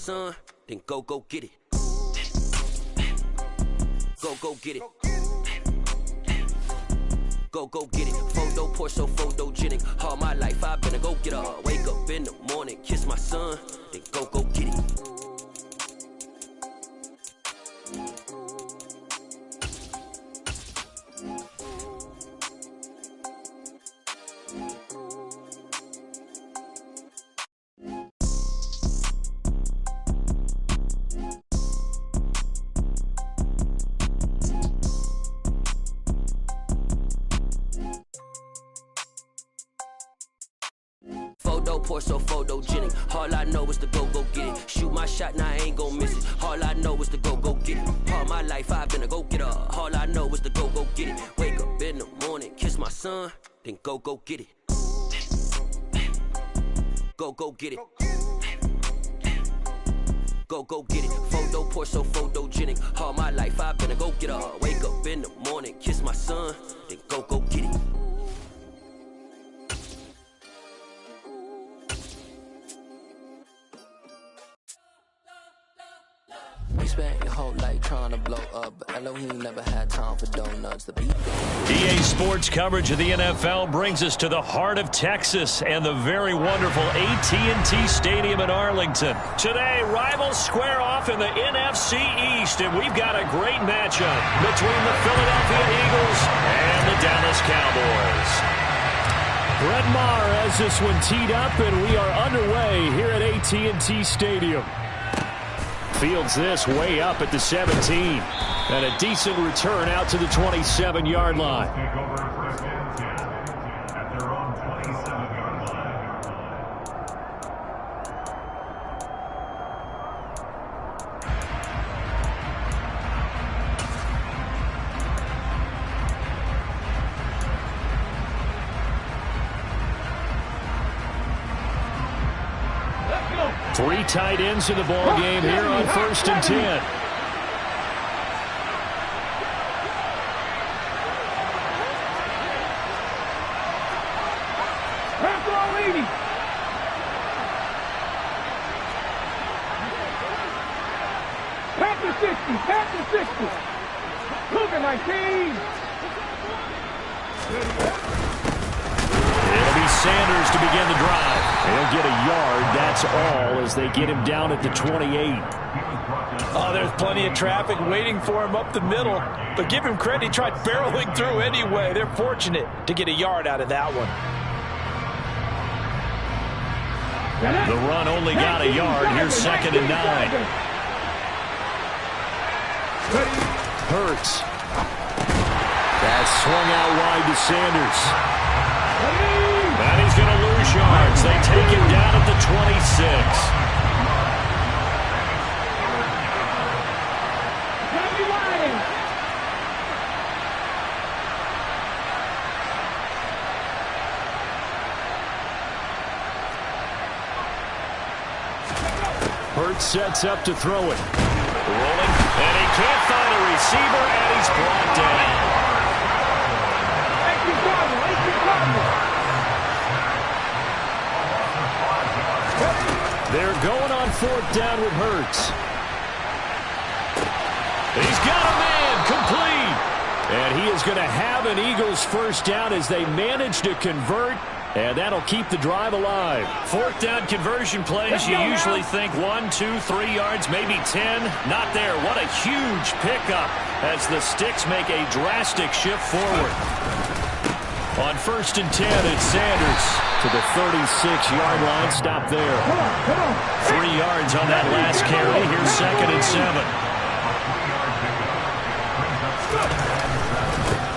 son, then go get it. Go get it. Go get it. Photo Porsche, so photogenic. All my life I've been a go getter. Wake up in the morning, kiss my son, then go get it. Photo Porsche, so photogenic. All I know is to go get it. Shoot my shot, now I ain't gon' miss it. All I know is to go get it. All my life I've been a go getter. All I know is to go get it. Wake up in the morning, kiss my son, then go get it. Go get it. Go get it. Photo Porsche, so photogenic. All my life I've been a go getter. Wake up in the morning, kiss my son, then go get it. We spent your whole life trying to blow up, but Elohim never had time for donuts. The beat EA Sports coverage of the NFL brings us to the heart of Texas and the very wonderful AT&T Stadium in Arlington. Today, rivals square off in the NFC East, and we've got a great matchup between the Philadelphia Eagles and the Dallas Cowboys. Brett Maher has this one teed up, and we are underway here at AT&T Stadium. Fields this way up at the 17. And a decent return out to the 27-yard line. Three tight ends in the ball game here on 1st and 10. Pass to 60. Look at my team. It'll be Sanders to begin the drive. He'll get a yard, that's all, as they get him down at the 28. Oh, there's plenty of traffic waiting for him up the middle. But give him credit, he tried barreling through anyway. They're fortunate to get a yard out of that one. The run only got a yard. Here's 2nd and 9. Hurts. That's swung out wide to Sanders. And he's going to lose yards. They take him down at the 26. Hurts sets up to throw it. Rolling, and he can't find a receiver, and he's brought down. They're going on 4th down with Hurts. He's got a man, complete. And he is going to have an Eagles 1st down as they manage to convert. And that'll keep the drive alive. 4th down conversion plays, you usually think 1, 2, 3 yards, maybe 10. Not there. What a huge pickup as the Sticks make a drastic shift forward. On 1st and 10, it's Sanders to the 36-yard line. Stop there. 3 yards on that last carry. Here's 2nd and 7.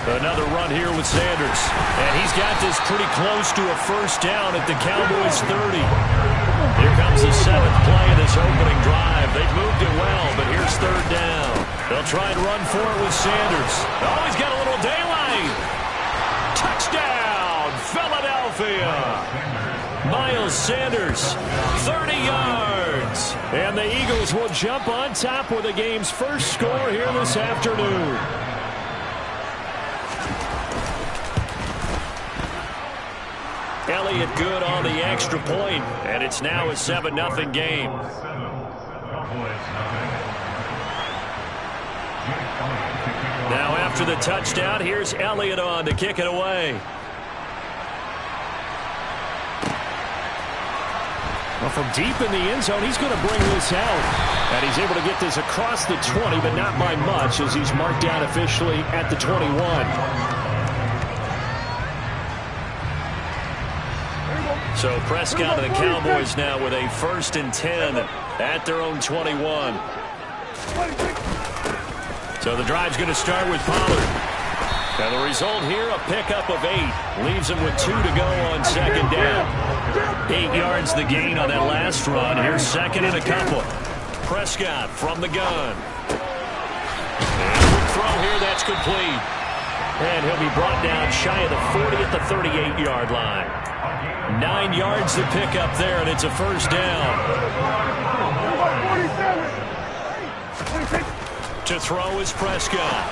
Another run here with Sanders. And he's got this pretty close to a 1st down at the Cowboys' 30. Here comes the 7th play of this opening drive. They've moved it well, but here's 3rd down. They'll try and run for it with Sanders. Oh, he's got a little daylight. Touchdown, Philadelphia. Miles Sanders, 30 yards. And the Eagles will jump on top with the game's first score here this afternoon. Elliott good on the extra point, and it's now a 7-0 game. Now after the touchdown, here's Elliott on to kick it away. Well, from deep in the end zone, he's going to bring this out. And he's able to get this across the 20, but not by much, as he's marked down officially at the 21. So Prescott and the Cowboys now with a 1st and 10 at their own 21. So the drive's going to start with Pollard. And the result here, a pickup of 8. Leaves him with 2 to go on 2nd down. 8 yards the gain on that last run. Here's 2nd and a couple. Prescott from the gun. And a quick throw here, that's complete. And he'll be brought down shy of the 40 at the 38-yard line. 9 yards to pick up there, and it's a 1st down. To throw is Prescott.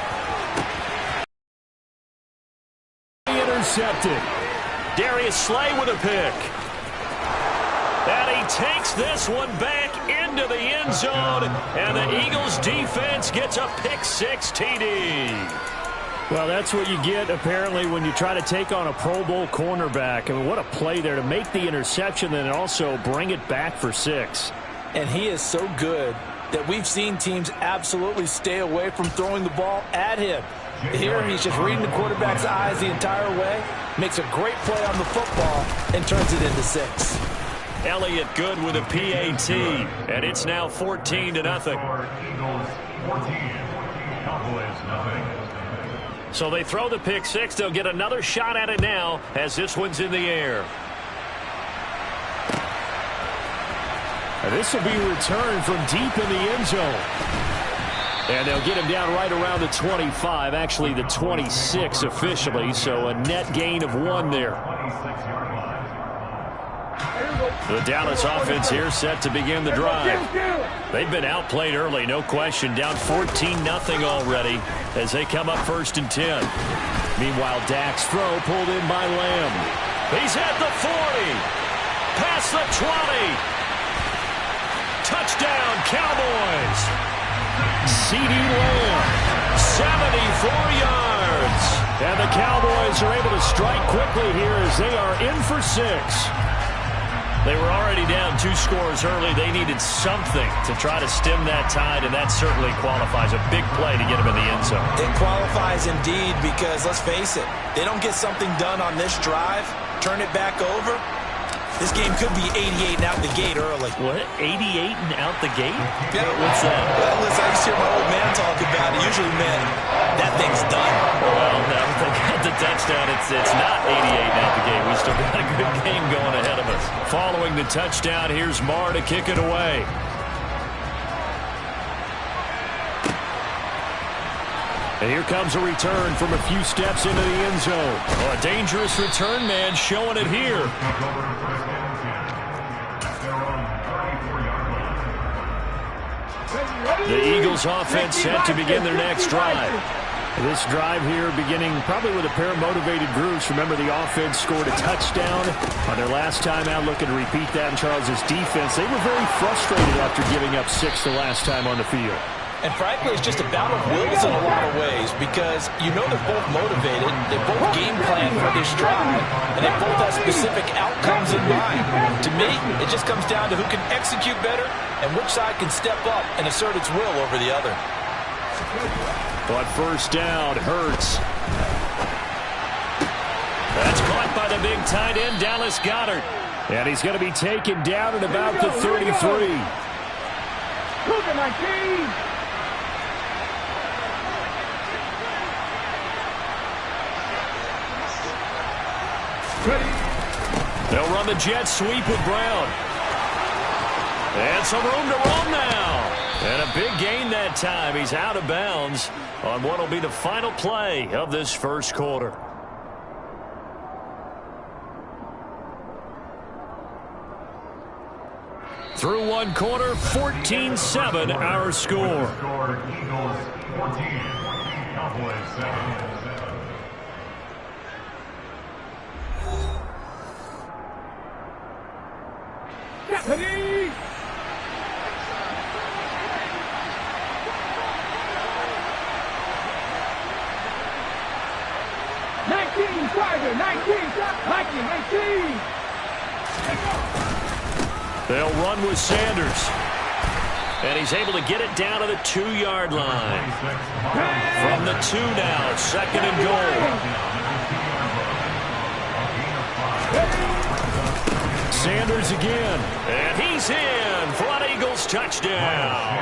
Intercepted. Darius Slay with a pick. And he takes this one back into the end zone, and the Eagles defense gets a pick-6 TD. Well, that's what you get, apparently, when you try to take on a Pro Bowl cornerback. I mean, what a play there to make the interception and also bring it back for 6. And he is so good that we've seen teams absolutely stay away from throwing the ball at him. Here, he's just reading the quarterback's eyes the entire way, makes a great play on the football, and turns it into 6. Elliott good with a PAT, and it's now 14-0. So they throw the pick-6. They'll get another shot at it now as this one's in the air. And this will be returned from deep in the end zone. And they'll get him down right around the 25, actually the 26 officially, so a net gain of 1 there. The Dallas offense here set to begin the drive. They've been outplayed early, no question, down 14-0 already as they come up 1st and 10. Meanwhile, Dak's throw pulled in by Lamb. He's at the 40, past the 20. Touchdown, Cowboys. C.D. Lamb, 74 yards. And the Cowboys are able to strike quickly here as they are in for 6. They were already down 2 scores early. They needed something to try to stem that tide, and that certainly qualifies. A big play to get them in the end zone. It qualifies indeed because, let's face it, they don't get something done on this drive, turn it back over, this game could be 88 and out the gate early. What? 88 and out the gate? Yeah. What's that? Well, listen, I used to hear my old man talk about it. Usually meant that thing's done. Well, now if they got the touchdown, it's not 88 and out the gate. We still got a good game going ahead of us. Following the touchdown, here's Marr to kick it away. And here comes a return from a few steps into the end zone. Oh, a dangerous return man showing it here. The Eagles offense set to begin their next drive. This drive here beginning probably with a pair of motivated groups. Remember, the offense scored a touchdown on their last time out, looking to repeat that in Charles' defense. They were very frustrated after giving up 6 the last time on the field. And frankly, it's just a battle of wills in a lot of ways because you know they're both motivated, they both game plan for this drive, and they both have specific outcomes in mind. To me, it just comes down to who can execute better and which side can step up and assert its will over the other. But 1st down, Hurts. That's caught by the big tight end, Dallas Goedert. And he's going to be taken down at about the 33. Cougar 19. They'll run the jet sweep with Brown. And some room to roam now. And a big gain that time. He's out of bounds on what will be the final play of this 1st quarter. Through 1 quarter, 14-7 our score. Eagles 14, Cowboys 7. Tiger, 19. They'll run with Sanders. And he's able to get it down to the 2-yard line. From the 2 now, 2nd and goal. Sanders again. And he's in for an Eagles touchdown.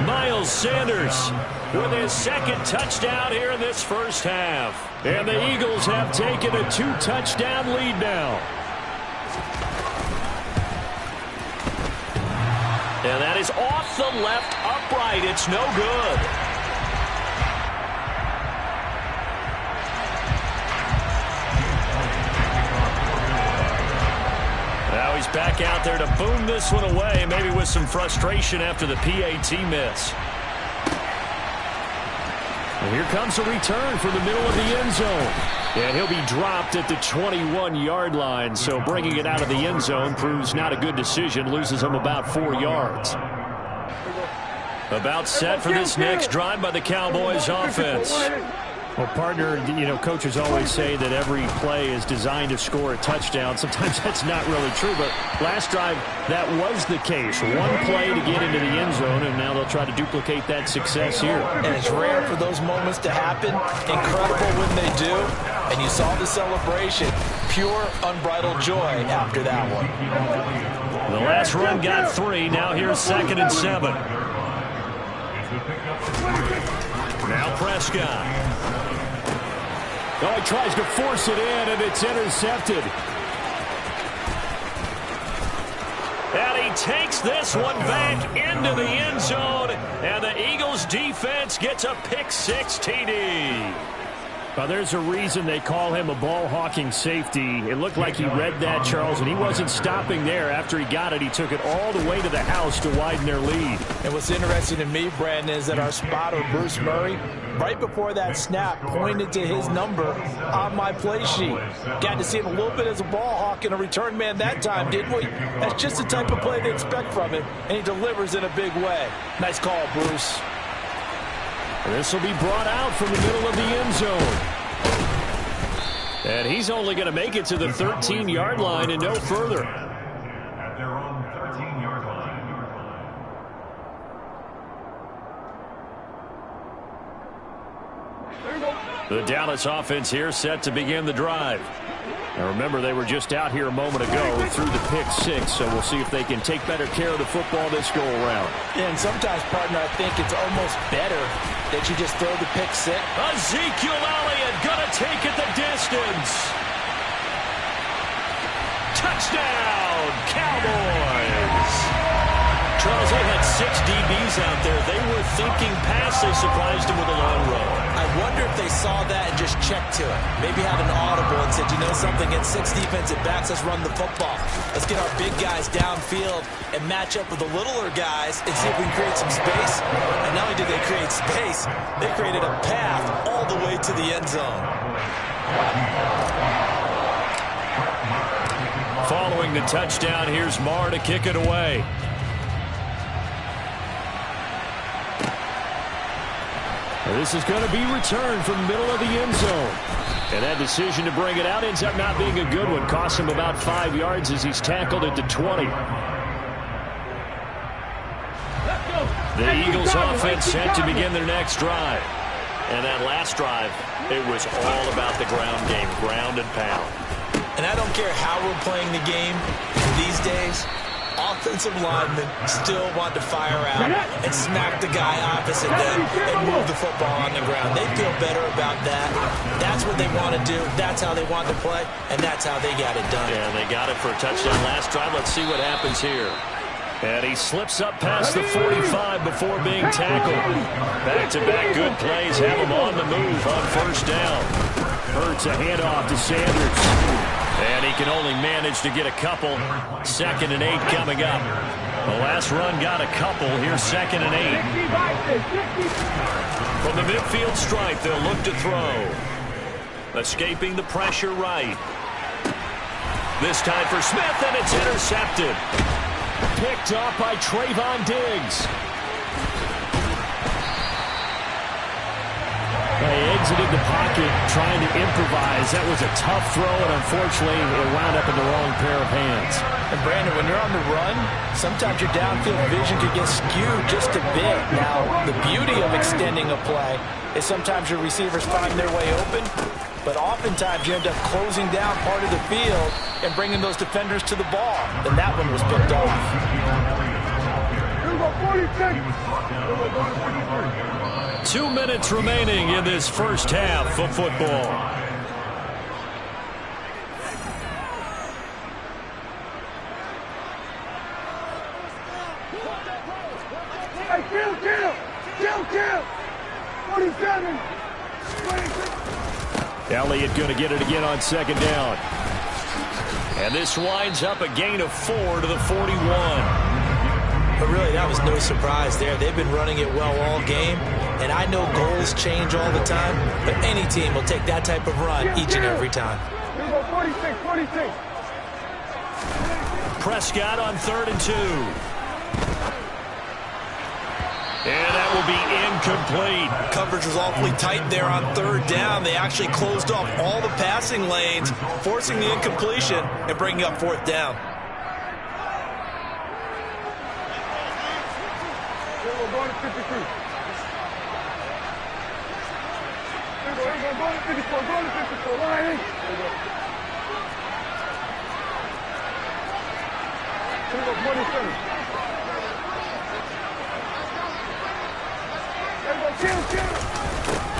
Miles Sanders with his 2nd touchdown here in this first half. And the Eagles have taken a 2-touchdown lead now. And that is off the left upright. It's no good. Now he's back out there to boom this one away, maybe with some frustration after the PAT miss. And here comes a return from the middle of the end zone. And he'll be dropped at the 21-yard line, so bringing it out of the end zone proves not a good decision, loses him about 4 yards. About set for this next drive by the Cowboys offense. Well, partner, you know, coaches always say that every play is designed to score a touchdown. Sometimes that's not really true, but last drive, that was the case. One play to get into the end zone, and now they'll try to duplicate that success here. And it's rare for those moments to happen. Incredible when they do. And you saw the celebration. Pure, unbridled joy after that one. The last run got 3. Now here's 2nd and 7. Now Prescott. Oh, he tries to force it in, and it's intercepted. And he takes this one back into the end zone, and the Eagles defense gets a pick-6 TD. Well, there's a reason they call him a ball-hawking safety. It looked like he read that, Charles, and he wasn't stopping there. After he got it, he took it all the way to the house to widen their lead. And what's interesting to me, Brandon, is that our spotter, Bruce Murray, right before that snap, pointed to his number on my play sheet. Got to see him a little bit as a ball hawk and a return man that time, didn't we? That's just the type of play they expect from him, and he delivers in a big way. Nice call, Bruce. This will be brought out from the middle of the end zone. And he's only going to make it to the 13-yard line and no further. At their own 13-yard line. The Dallas offense here set to begin the drive. Now remember, they were just out here a moment ago through the pick-6, so we'll see if they can take better care of the football this go-around. Yeah, and sometimes, partner, I think it's almost better that you just throw the pick-6. Ezekiel Elliott gonna take it the distance. Touchdown, Cowboys! Charles, they had 6 DBs out there. They were thinking pass. They surprised him with a long run. I wonder if they saw that and just checked to it. Maybe had an audible and said, you know something, get 6 defensive backs, let's run the football. Let's get our big guys downfield and match up with the littler guys and see if we can create some space. And not only did they create space, they created a path all the way to the end zone. Following the touchdown, here's Marr to kick it away. This is going to be returned from the middle of the end zone. And that decision to bring it out ends up not being a good one. Costs him about 5 yards as he's tackled at the 20. The Eagles offense set to begin their next drive. And that last drive, it was all about the ground game, ground and pound. And I don't care how we're playing the game these days, offensive linemen still want to fire out and smack the guy opposite them and move the football on the ground. They feel better about that. That's what they want to do. That's how they want to play, and that's how they got it done. Yeah, they got it for a touchdown last drive. Let's see what happens here. And he slips up past the 45 before being tackled. Back-to-back good plays have him on the move on first down. Hurts a handoff to Sanders. And he can only manage to get a couple. 2nd and 8 coming up. The last run got a couple. Here's 2nd and 8. From the midfield stripe, they'll look to throw. Escaping the pressure right. This time for Smith, and it's intercepted. Picked off by Trayvon Diggs. They exited the pocket trying to improvise. That was a tough throw, and unfortunately, it wound up in the wrong pair of hands. And Brandon, when you're on the run, sometimes your downfield vision could get skewed just a bit. Now, the beauty of extending a play is sometimes your receivers find their way open, but oftentimes you end up closing down part of the field and bringing those defenders to the ball. And that one was picked off. 2 minutes remaining in this first half of football. Kill! 47! Elliott going to get it again on second down. And this winds up a gain of 4 to the 41. But really, that was no surprise there. They've been running it well all game. And I know goals change all the time, but any team will take that type of run each and every time. 46. Prescott on 3rd and 2. And that will be incomplete. Coverage was awfully tight there on 3rd down. They actually closed off all the passing lanes, forcing the incompletion and bringing up 4th down. Going to 53. Line. 27.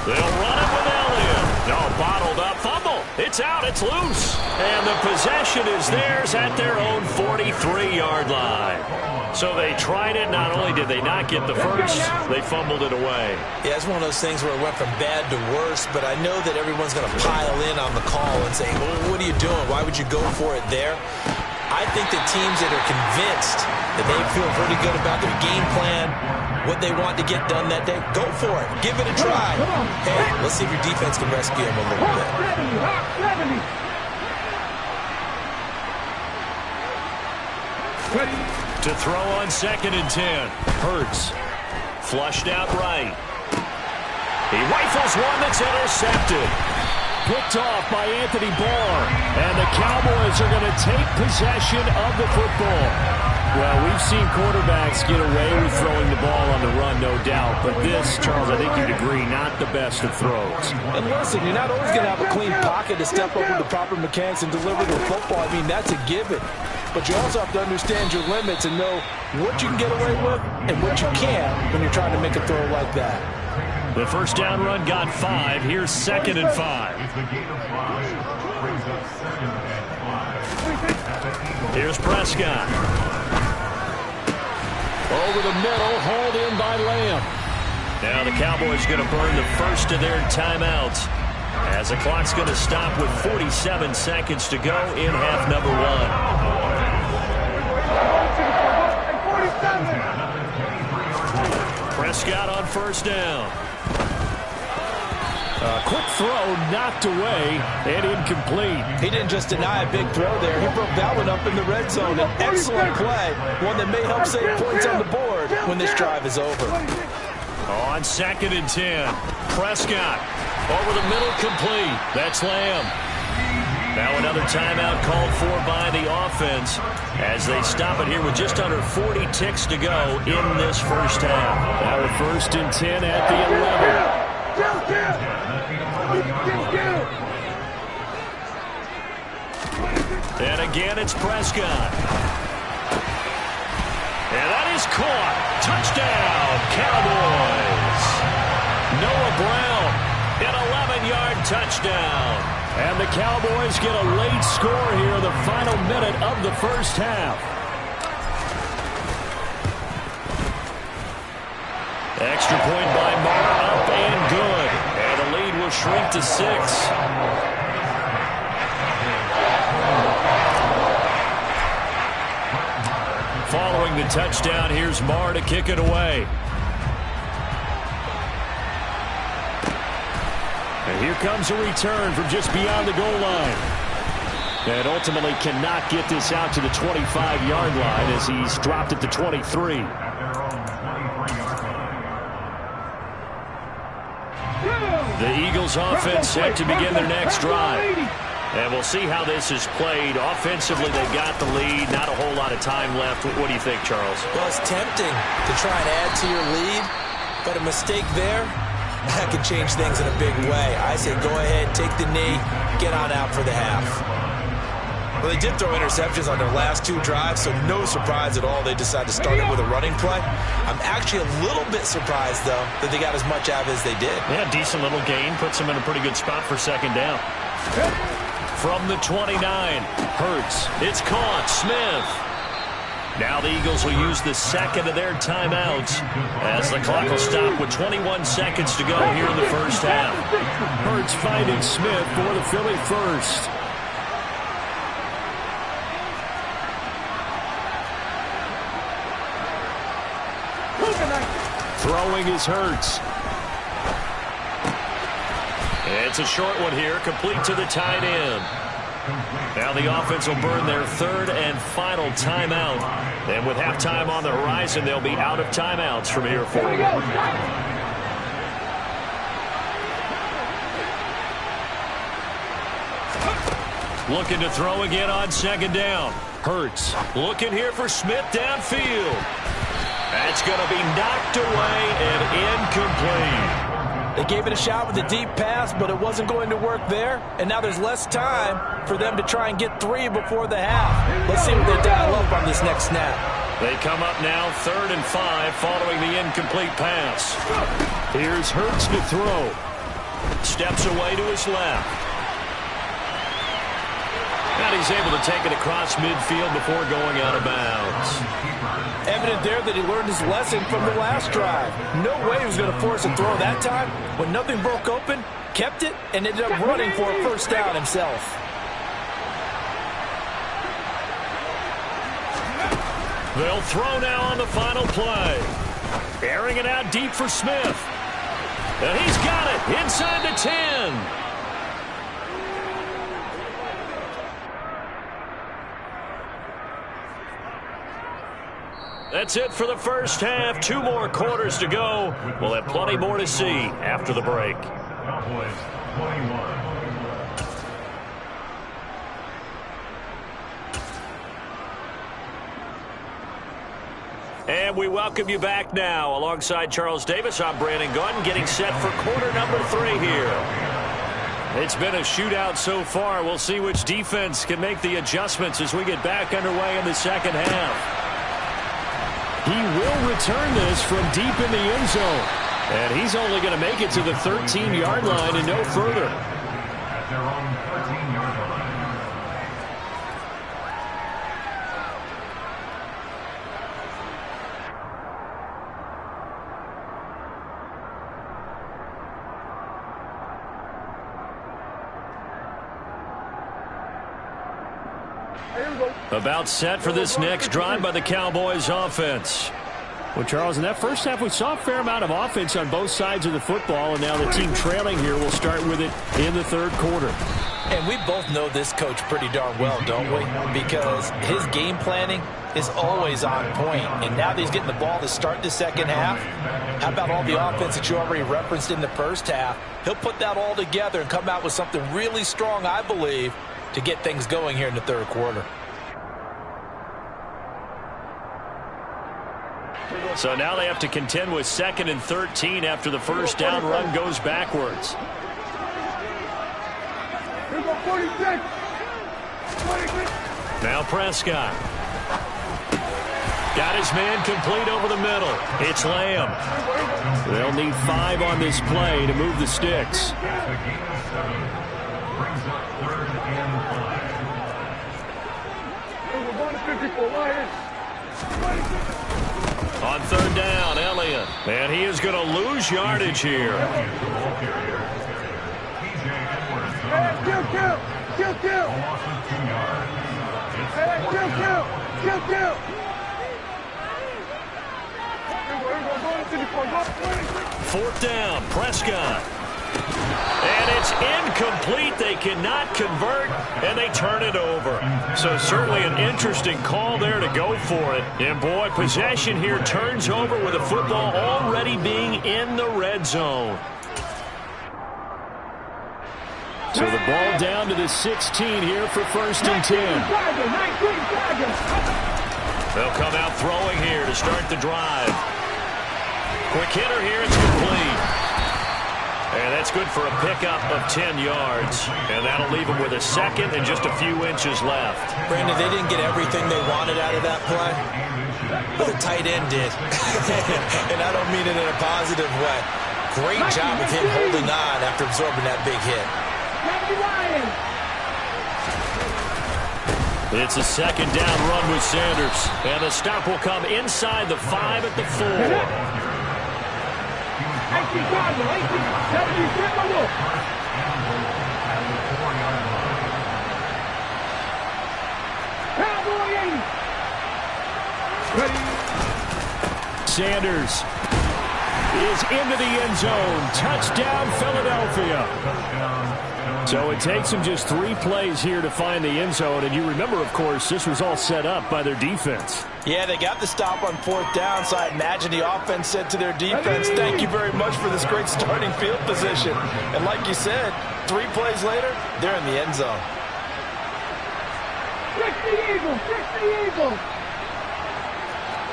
They'll run it with Elliott. No, bottled up. Fumble. It's out. It's loose. And the possession is theirs at their own 43-yard line. So they tried it. Not only did they not get the first, they fumbled it away. Yeah, it's one of those things where it went from bad to worse, but I know that everyone's going to pile in on the call and say, well, what are you doing? Why would you go for it there? I think that teams that are convinced that they feel pretty good about their game plan, what they want to get done that day, go for it. Give it a try. Hey, let's see if your defense can rescue them a little bit. To throw on 2nd and 10. Hurts. Flushed out right. He rifles one that's intercepted. Picked off by Anthony Barr. And the Cowboys are going to take possession of the football. Well, we've seen quarterbacks get away with throwing the ball on the run, no doubt. But this, Charles, I think you'd agree, not the best of throws. And listen, you're not always going to have a clean pocket to step up with the proper mechanics and deliver the football. I mean, that's a given. But you also have to understand your limits and know what you can get away with and what you can't when you're trying to make a throw like that. The first down run got 5. Here's 2nd and 5. Here's Prescott. Over the middle, hauled in by Lamb. Now the Cowboys going to burn the first of their timeouts as the clock's going to stop with 47 seconds to go in half number 1. Prescott on 1st down. Quick throw knocked away and incomplete. He didn't just deny a big throw there. He broke that one up in the red zone. An excellent play. One that may help save points on the board when this drive is over. On 2nd and 10. Prescott over the middle, complete. That's Lamb. Now another timeout called for by the offense as they stop it here with just under 40 ticks to go in this first half. Now with 1st and 10 at the 11. And again, it's Prescott. And that is caught. Touchdown, Cowboys. Noah Brown, an 11-yard touchdown. And the Cowboys get a late score here in the final minute of the first half. Extra point by Marr, up and good. And the lead will shrink to 6. Following the touchdown, here's Marr to kick it away. And here comes a return from just beyond the goal line. And ultimately cannot get this out to the 25-yard line as he's dropped it to 23. The Eagles offense set to begin their next drive. And we'll see how this is played. Offensively, they've got the lead. Not a whole lot of time left. What do you think, Charles? Well, it's tempting to try and add to your lead, but a mistake there, that can change things in a big way. I say go ahead, take the knee, get on out for the half. Well, they did throw interceptions on their last 2 drives, so no surprise at all they decided to start it with a running play. I'm actually a little bit surprised, though, that they got as much out of it as they did. Yeah, decent little gain. Puts them in a pretty good spot for second down. From the 29, Hurts. It's caught. Smith. Now the Eagles will use the second of their timeouts as the clock will stop with 21 seconds to go here in the first half. Hurts finding Smith for the Philly first. Throwing is Hurts. It's a short one here, complete to the tight end. Now the offense will burn their third and final timeout. And with halftime on the horizon, they'll be out of timeouts from here forward. Looking to throw again on second down. Hurts looking here for Smith downfield. That's going to be knocked away and incomplete. They gave it a shot with a deep pass, but it wasn't going to work there. And now there's less time for them to try and get 3 before the half. Let's see what they dial up on this next snap. They come up now 3rd and 5 following the incomplete pass. Here's Hurts to throw. Steps away to his left. And he's able to take it across midfield before going out of bounds. Evident there that he learned his lesson from the last drive. No way he was going to force a throw that time. When nothing broke open, kept it, and ended up running for a first down himself. They'll throw now on the final play. Airing it out deep for Smith. And he's got it inside the 10. That's it for the first half. 2 more quarters to go. We'll have plenty more to see after the break. Cowboys 21. And we welcome you back now. Alongside Charles Davis, I'm Brandon Gunn, getting set for quarter number 3 here. It's been a shootout so far. We'll see which defense can make the adjustments as we get back underway in the second half. He will return this from deep in the end zone. And he's only going to make it to the 13-yard line and no further. At their own 13-yard line. About set for this next drive by the Cowboys offense. Well, Charles, in that first half, we saw a fair amount of offense on both sides of the football, and now the team trailing here will start with it in the third quarter. And we both know this coach pretty darn well, don't we? Because his game planning is always on point. And now that he's getting the ball to start the second half, how about all the offense that you already referenced in the first half? He'll put that all together and come out with something really strong, I believe, to get things going here in the third quarter. So now they have to contend with 2nd and 13 after the first down run goes backwards. Now Prescott. Got his man complete over the middle. It's Lamb. They'll need 5 on this play to move the sticks. On third down, Elliott. And he is going to lose yardage here. Fourth down, Prescott. And it's incomplete. They cannot convert, and they turn it over. So certainly an interesting call there to go for it. And, boy, possession here turns over with the football already being in the red zone. So the ball down to the 16 here for 1st and 10. They'll come out throwing here to start the drive. Quick hitter here, it's complete. And that's good for a pickup of 10 yards. And that'll leave them with a second and just a few inches left. Brandon, they didn't get everything they wanted out of that play, but the tight end did. And I don't mean it in a positive way. Great job of him holding on after absorbing that big hit. It's a second down run with Sanders. And the stop will come inside the 5 at the 4. Sanders is into the end zone. Touchdown, Philadelphia. So it takes them just 3 plays here to find the end zone. And you remember, of course, this was all set up by their defense. Yeah, they got the stop on 4th down, so I imagine the offense said to their defense, thank you very much for this great starting field position. And like you said, 3 plays later, they're in the end zone. 60 Eagles, 60 Eagles.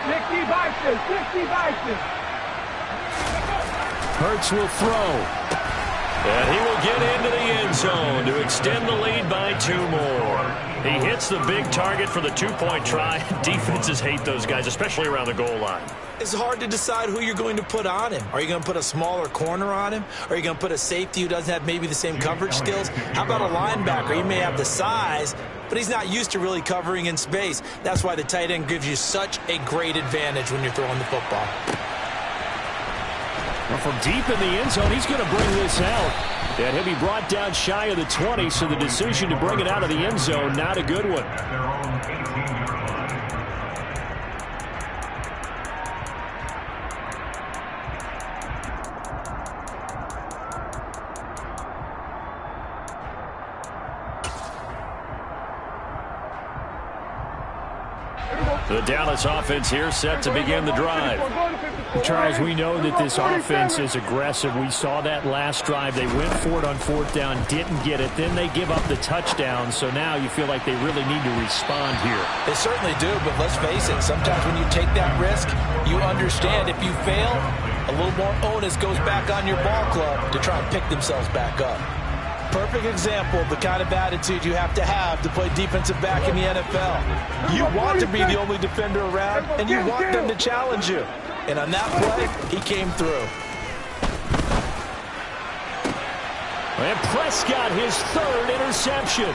60 Vikings, 60 Vikings. Hurts will throw. And he will get into the end zone to extend the lead by 2 more. He hits the big target for the 2-point try. Defenses hate those guys, especially around the goal line. It's hard to decide who you're going to put on him. Are you going to put a smaller corner on him? Are you going to put a safety who doesn't have maybe the same coverage skills? How about a linebacker? He may have the size, but he's not used to really covering in space. That's why the tight end gives you such a great advantage when you're throwing the football. Well, from deep in the end zone, he's going to bring this out. And he'll be brought down shy of the 20, so the decision to bring it out of the end zone, not a good one. The Dallas offense here set to begin the drive. Charles, we know that this offense is aggressive. We saw that last drive. They went for it on 4th down, didn't get it. Then they give up the touchdown. So now you feel like they really need to respond here. They certainly do, but let's face it. Sometimes when you take that risk, you understand if you fail, a little more onus goes back on your ball club to try and pick themselves back up. Perfect example of the kind of attitude you have to play defensive back in the NFL. You want to be the only defender around, and you want them to challenge you. And on that play, he came through. And Prescott, his 3rd interception.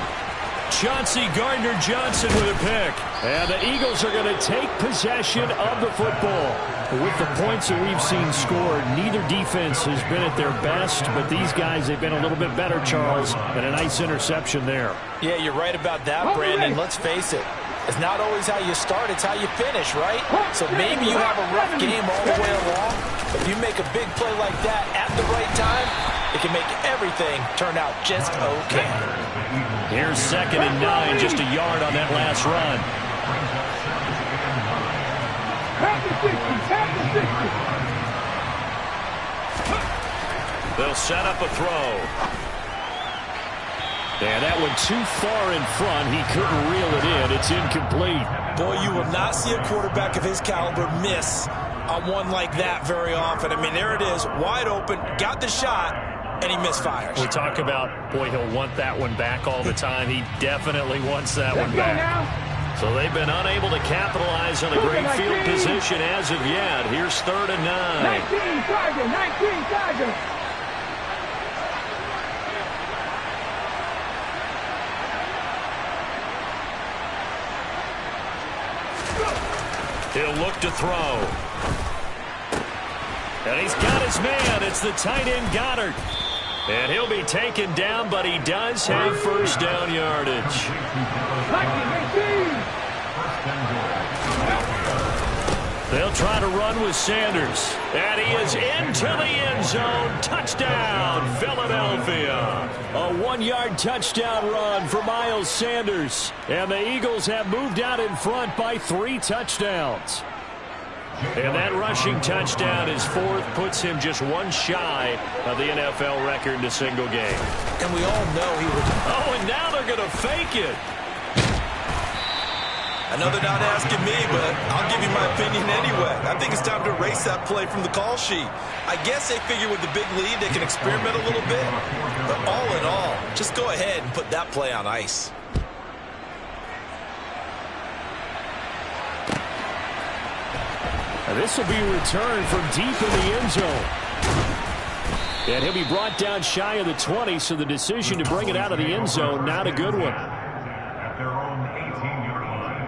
Chauncey Gardner-Johnson with a pick. And the Eagles are going to take possession of the football. With the points that we've seen scored, neither defense has been at their best, but these guys, they've been a little bit better, Charles, and a nice interception there. Yeah, you're right about that, Brandon. Let's face it. It's not always how you start, it's how you finish, right? So maybe you have a rough game all the way along, but if you make a big play like that at the right time, it can make everything turn out just okay. Here's 2nd and 9, just a yard on that last run. They'll set up a throw. And that one too far in front. He couldn't reel it in. It's incomplete. Boy, you will not see a quarterback of his caliber miss on one like that very often. I mean, there it is, wide open, got the shot, and he misfires. We talk about, boy, he'll want that one back all the time. He definitely wants that one back. So they've been unable to capitalize on a great field position as of yet. Here's 3rd and 9. 19 Tigers. He'll look to throw. And he's got his man. It's the tight end Goddard. And he'll be taken down, but he does have 1st down yardage. They'll try to run with Sanders. And he is into the end zone. Touchdown, Philadelphia. A 1-yard touchdown run for Miles Sanders. And the Eagles have moved out in front by 3 touchdowns. And that rushing touchdown, his fourth, puts him just one shy of the NFL record in a single game. And we all know he was... Oh, and now they're going to fake it. I know they're not asking me, but I'll give you my opinion anyway. I think it's time to erase that play from the call sheet. I guess they figure with the big lead they can experiment a little bit. But all in all, just go ahead and put that play on ice. And this will be returned from deep in the end zone. And he'll be brought down shy of the 20, so the decision to bring it out of the end zone, not a good one. At their own 18-yard line.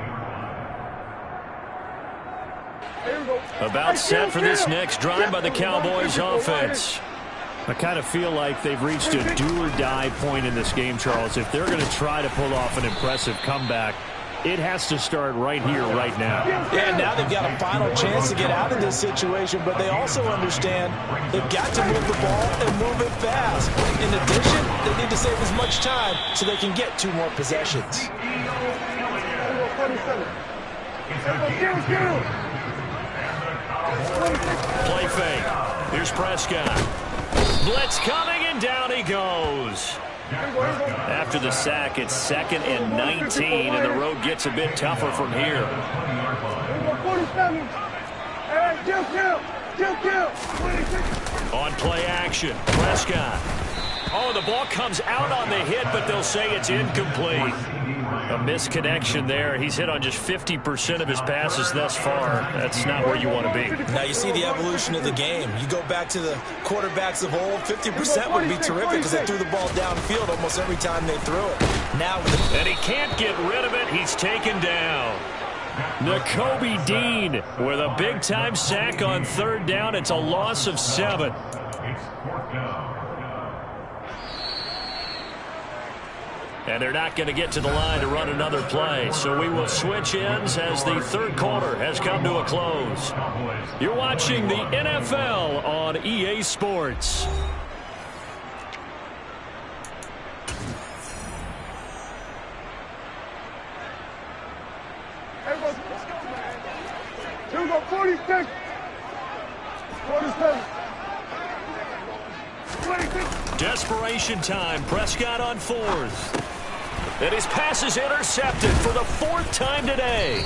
About set for this next drive by the Cowboys offense. I kind of feel like they've reached a do-or-die point in this game, Charles. If they're going to try to pull off an impressive comeback, it has to start right here, right now. Yeah, now they've got a final chance to get out of this situation, but they also understand they've got to move the ball and move it fast. In addition, they need to save as much time so they can get 2 more possessions. Play fake. Here's Prescott. Blitz coming, and down he goes. After the sack, it's 2nd and 19, and the road gets a bit tougher from here. On play action, Prescott. Oh, the ball comes out on the hit, but they'll say it's incomplete. A misconnection there. He's hit on just 50% of his passes thus far. That's not where you want to be. Now you see the evolution of the game. You go back to the quarterbacks of old, 50% would be terrific because they threw the ball downfield almost every time they threw it. Now, and he can't get rid of it. He's taken down. Nakobe Dean with a big-time sack on 3rd down. It's a loss of 7. It's 4th down. And they're not going to get to the line to run another play. So we will switch ends as the 3rd quarter has come to a close. You're watching the NFL on EA Sports. Here we go, 46. 47. 26. Desperation time. Prescott on 4th. And his pass is intercepted for the 4th time today.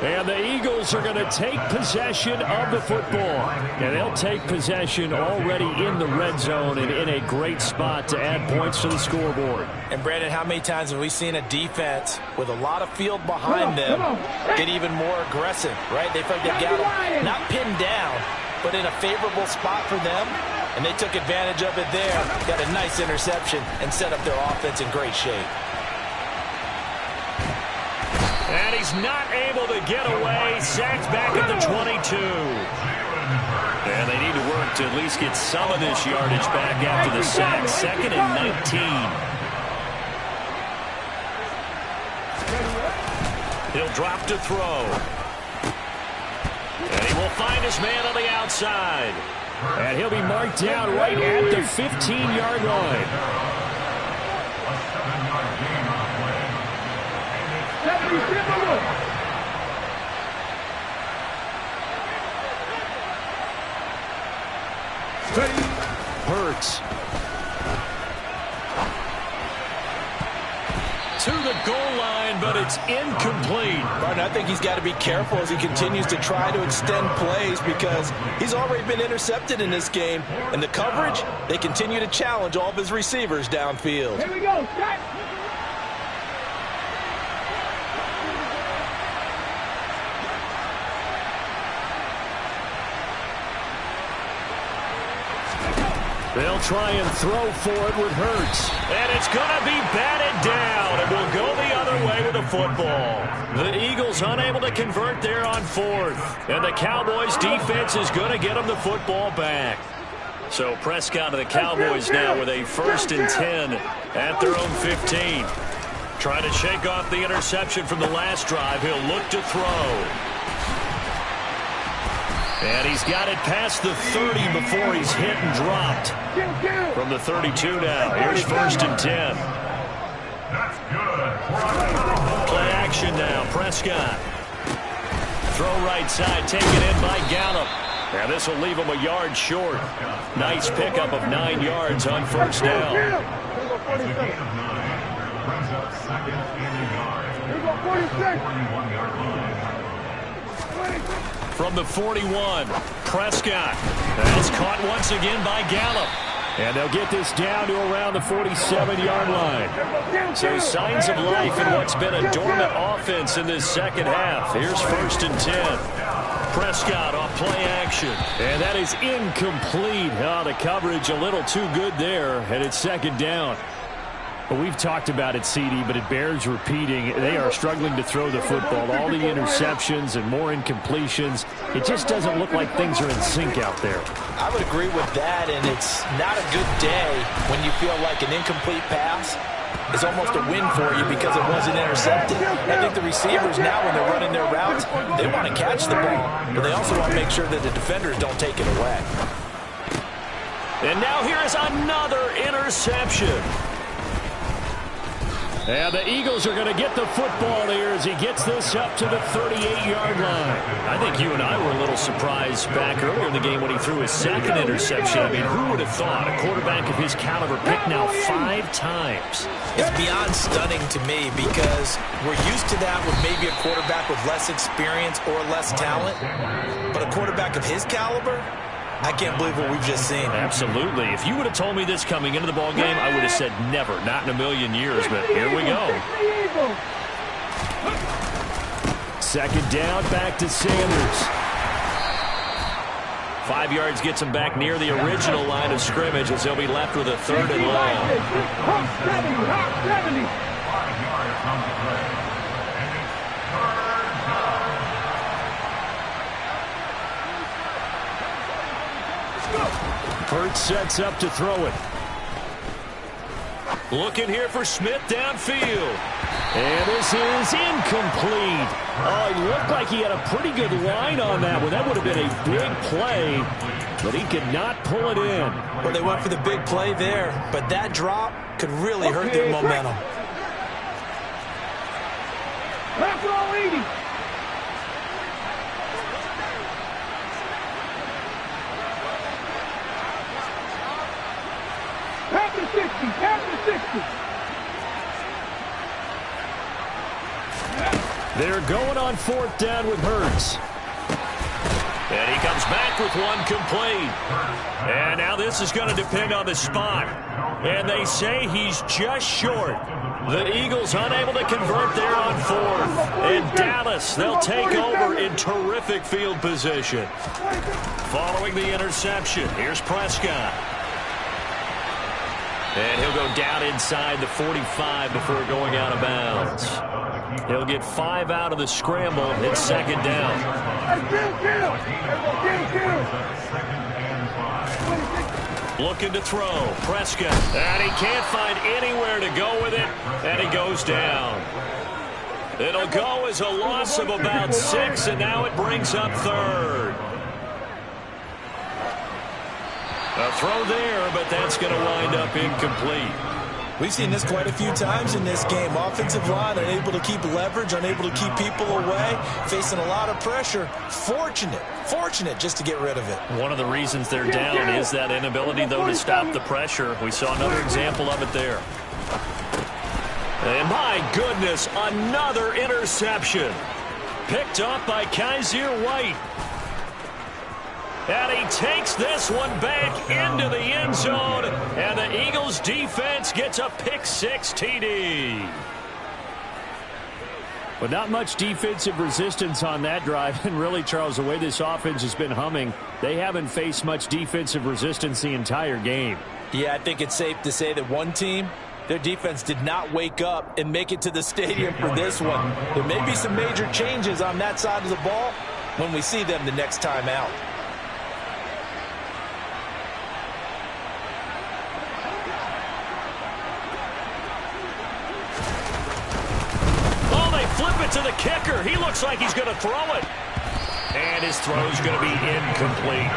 And the Eagles are going to take possession of the football. And they'll take possession already in the red zone and in a great spot to add points to the scoreboard. And Brandon, how many times have we seen a defense with a lot of field behind them get even more aggressive, right? They feel like they've got them not pinned down, but in a favorable spot for them. And they took advantage of it there, got a nice interception, and set up their offense in great shape. And he's not able to get away. Sacked back at the 22. And they need to work to at least get some of this yardage back after the sack. 2nd and 19. He'll drop to throw. And he will find his man on the outside. And he'll be marked down right at the 15-yard line. Hurts. To the goal line, but it's incomplete. Martin, I think he's got to be careful as he continues to try to extend plays because he's already been intercepted in this game. And the coverage, they continue to challenge all of his receivers downfield. Here we go, set. They'll try and throw for it with Hurts. And it's going to be batted down. It will go the other way with the football. The Eagles unable to convert there on 4th. And the Cowboys defense is going to get them the football back. So Prescott and the Cowboys now with a 1st and 10 at their own 15. Trying to shake off the interception from the last drive. He'll look to throw. And he's got it past the 30 before he's hit and dropped. From the 32 now. Here's 1st and 10. That's good. Play action now. Prescott throw right side, taken in by Gallup. And this will leave him a yard short. Nice pickup of 9 yards on first down. It's a gain of 9. Brings up second in the yard. 41-yard line. From the 41, Prescott. That's caught once again by Gallup. And they'll get this down to around the 47-yard line. So signs of life in what's been a dormant offense in this second half. Here's 1st and 10. Prescott off play action. And that is incomplete. Oh, the coverage a little too good there. And it's 2nd down. Well, we've talked about it, CD, but it bears repeating. They are struggling to throw the football. All the interceptions and more incompletions. It just doesn't look like things are in sync out there. I would agree with that, and it's not a good day when you feel like an incomplete pass is almost a win for you because it wasn't intercepted. I think the receivers now, when they're running their routes, they want to catch the ball, but they also want to make sure that the defenders don't take it away. And now here is another interception. And the Eagles are going to get the football here as he gets this up to the 38-yard line. I think you and I were a little surprised back earlier in the game when he threw his 2nd interception. I mean, who would have thought a quarterback of his caliber picked now 5 times? It's beyond stunning to me because we're used to that with maybe a quarterback with less experience or less talent. But a quarterback of his caliber, I can't believe what we've just seen. Absolutely. If you would have told me this coming into the ball game, I would have said never, not in a million years. But here we go. 2nd down, back to Sanders. 5 yards gets him back near the original line of scrimmage as they'll be left with a 3rd and long. 5 yards on the play. And it's 3rd down. Hurts sets up to throw it. Looking here for Smith downfield. And this is incomplete. Oh, he looked like he had a pretty good line on that one. That would have been a big play, but he could not pull it in. Well, they went for the big play there, but that drop could really hurt their momentum. That's all 80. After 60, after 60. They're going on 4th down with Hurts. And he comes back with one complete. And now this is going to depend on the spot. And they say he's just short. The Eagles unable to convert there on 4th. And Dallas, they'll take over in terrific field position. Following the interception, here's Prescott. And he'll go down inside the 45 before going out of bounds. He'll get 5 out of the scramble. It's 2nd down. Looking to throw. Prescott. And he can't find anywhere to go with it. And he goes down. It'll go as a loss of about 6, and now it brings up 3rd. A throw there, but that's going to wind up incomplete. We've seen this quite a few times in this game. Offensive line unable to keep leverage, unable to keep people away, facing a lot of pressure. Fortunate just to get rid of it. One of the reasons they're down is that inability, though, to stop the pressure. We saw another example of it there. And my goodness, another interception. Picked up by Kaiser White. And he takes this one back into the end zone. And the Eagles defense gets a pick-6 TD. But not much defensive resistance on that drive. And really, Charles, the way this offense has been humming, they haven't faced much defensive resistance the entire game. Yeah, I think it's safe to say that one team, their defense did not wake up and make it to the stadium for this one. There may be some major changes on that side of the ball when we see them the next time out. Flip it to the kicker. He looks like he's going to throw it. And his throw's going to be incomplete.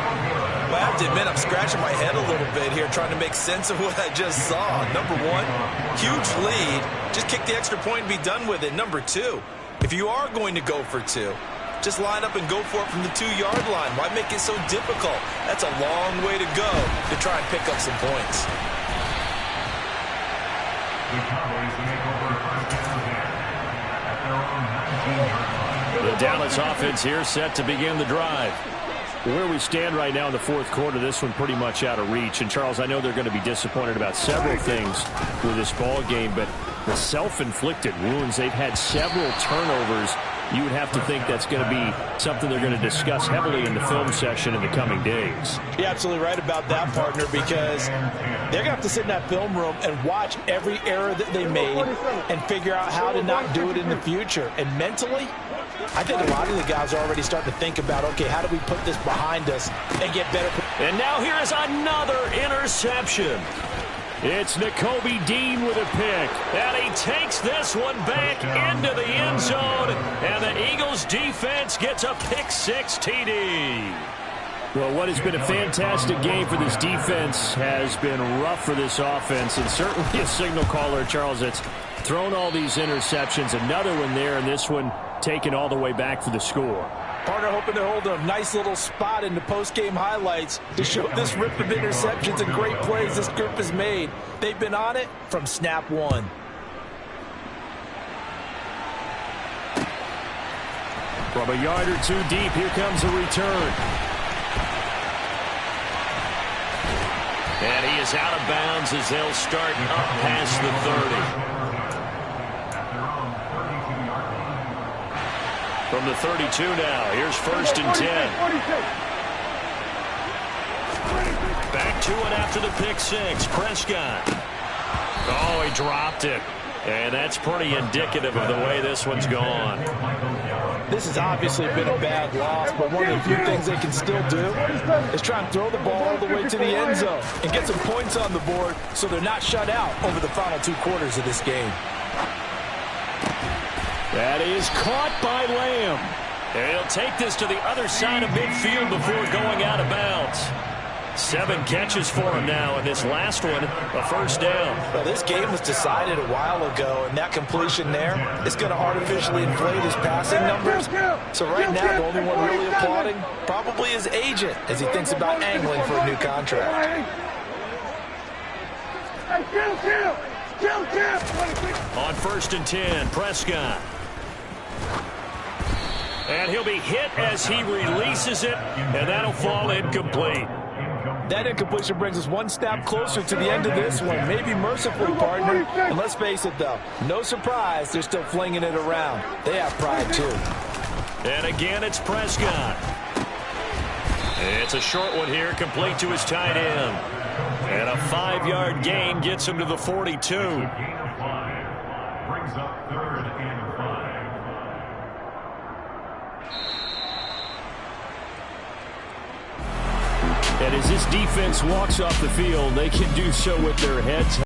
Well, I have to admit, I'm scratching my head a little bit here trying to make sense of what I just saw. Number one, huge lead. Just kick the extra point and be done with it. Number two, if you are going to go for 2, Just line up and go for it from the 2-yard line. Why make it so difficult? That's a long way to go to try and pick up some points. The Cowboys make over first down there at their own 19-yard line. The Dallas offense here set to begin the drive. Where we stand right now in the fourth quarter, this one pretty much out of reach. And, Charles, I know they're going to be disappointed about several things with this ball game, but the self-inflicted wounds, they've had several turnovers. You would have to think that's going to be something they're going to discuss heavily in the film session in the coming days. You're absolutely right about that, partner, because they're going to have to sit in that film room and watch every error that they made and figure out how to not do it in the future. And mentally, I think a lot of the guys are already starting to think about, okay, how do we put this behind us and get better? And now here is another interception. It's Nakobe Dean with a pick, and he takes this one back into the end zone, and the Eagles defense gets a pick-6 TD. Well, what has been a fantastic game for this defense has been rough for this offense, and certainly a signal caller, Charles, that's thrown all these interceptions. Another one there, and this one taken all the way back for the score. Partner hoping they're holding a nice little spot in the post-game highlights to show this rip of interceptions and great plays this group has made. They've been on it from snap one. From a yard or two deep, here comes a return. And he is out of bounds as they'll start up past the 30. From the 32 now, here's 1st and 10. Back to it after the pick-6. Prescott. Oh, he dropped it. And that's pretty indicative of the way this one's gone. This has obviously been a bad loss, but one of the few things they can still do is try and throw the ball all the way to the end zone and get some points on the board so they're not shut out over the final 2 quarters of this game. That is caught by Lamb. And he'll take this to the other side of midfield before going out of bounds. 7 catches for him now, and this last one, a first down. Well, this game was decided a while ago, and that completion there is going to artificially inflate his passing numbers. So right now, the only one really applauding probably his agent as he thinks about angling for a new contract. On 1st and 10, Prescott. And he'll be hit as he releases it, and that'll fall incomplete. That incompletion brings us one step closer to the end of this one. Maybe mercifully, partner. And let's face it, though, no surprise, they're still flinging it around. They have pride, too. And again, it's Prescott. It's a short one here, complete to his tight end. And a 5-yard gain gets him to the 42. Gain of 5 brings up 3rd and 5. And as this defense walks off the field, they can do so with their heads